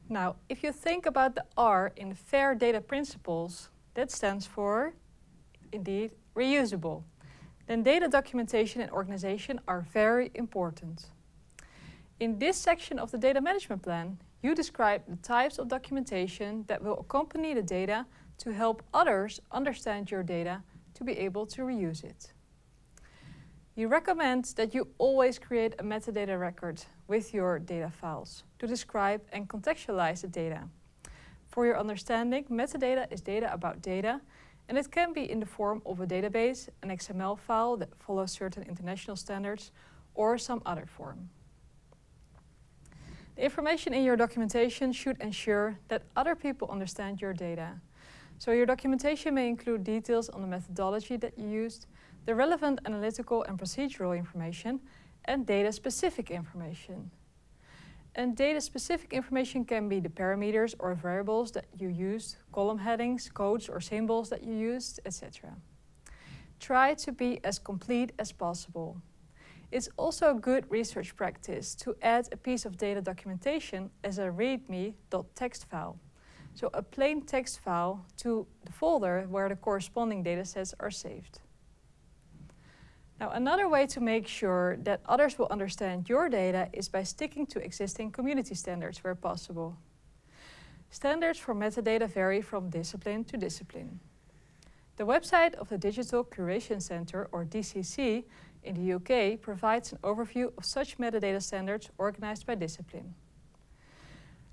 Now, if you think about the R in FAIR data principles, that stands for, indeed, reusable. Then data documentation and organization are very important. In this section of the data management plan, you describe the types of documentation that will accompany the data to help others understand your data to be able to reuse it. You recommend that you always create a metadata record with your data files to describe and contextualize the data. For your understanding, metadata is data about data, and it can be in the form of a database, an XML file that follows certain international standards, or some other form. The information in your documentation should ensure that other people understand your data. So your documentation may include details on the methodology that you used, the relevant analytical and procedural information, and data-specific information. And data-specific information can be the parameters or variables that you used, column headings, codes or symbols that you used, etc. Try to be as complete as possible. It's also a good research practice to add a piece of data documentation as a readme.txt file. So a plain text file to the folder where the corresponding datasets are saved. Now, another way to make sure that others will understand your data is by sticking to existing community standards where possible. Standards for metadata vary from discipline to discipline. The website of the Digital Curation Centre, or DCC, in the UK provides an overview of such metadata standards organized by discipline.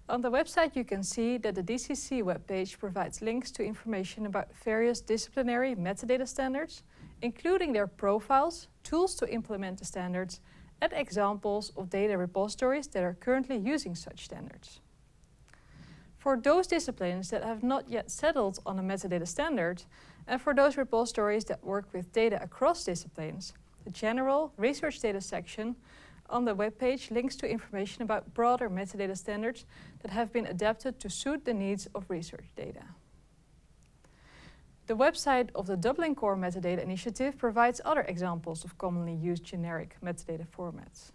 On the website you can see that the DCC webpage provides links to information about various disciplinary metadata standards, including their profiles, tools to implement the standards, and examples of data repositories that are currently using such standards. For those disciplines that have not yet settled on a metadata standard, and for those repositories that work with data across disciplines, the general research data section on the webpage links to information about broader metadata standards that have been adapted to suit the needs of research data. The website of the Dublin Core Metadata Initiative provides other examples of commonly used generic metadata formats.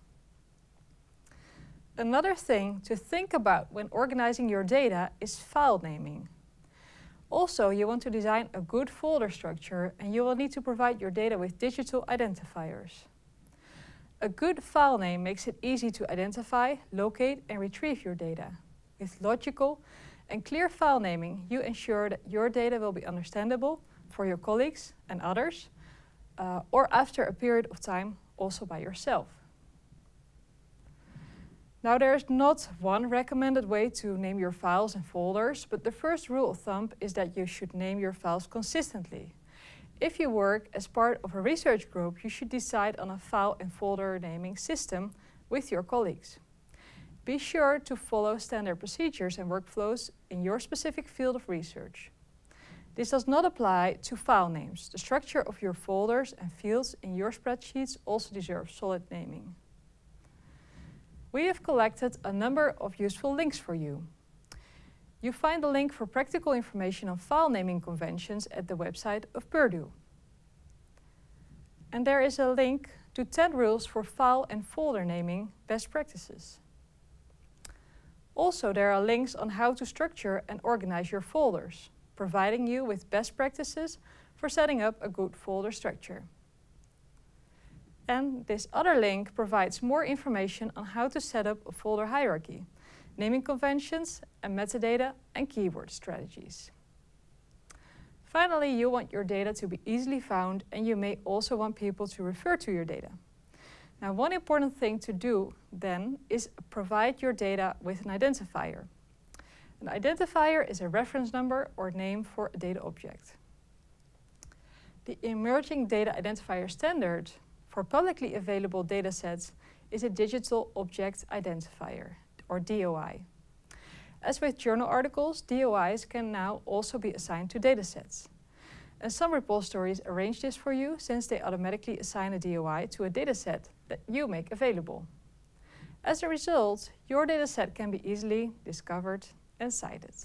Another thing to think about when organizing your data is file naming. Also, you want to design a good folder structure, and you will need to provide your data with digital identifiers. A good file name makes it easy to identify, locate, and retrieve your data. With logical and clear file naming, you ensure that your data will be understandable for your colleagues and others, or after a period of time, also by yourself. Now, there is not one recommended way to name your files and folders, but the first rule of thumb is that you should name your files consistently. If you work as part of a research group, you should decide on a file and folder naming system with your colleagues. Be sure to follow standard procedures and workflows in your specific field of research. This does not apply to file names. The structure of your folders and fields in your spreadsheets also deserves solid naming. We have collected a number of useful links for you. You find a link for practical information on file naming conventions at the website of Purdue. And there is a link to 10 rules for file and folder naming best practices. Also, there are links on how to structure and organize your folders, providing you with best practices for setting up a good folder structure. And this other link provides more information on how to set up a folder hierarchy, naming conventions, and metadata and keyword strategies. Finally, you want your data to be easily found, and you may also want people to refer to your data. Now, one important thing to do then is provide your data with an identifier. An identifier is a reference number or name for a data object. The Emerging Data Identifier Standard for publicly available datasets is a Digital Object Identifier, or DOI. As with journal articles, DOIs can now also be assigned to datasets. And some repositories arrange this for you, since they automatically assign a DOI to a dataset that you make available. As a result, your dataset can be easily discovered and cited.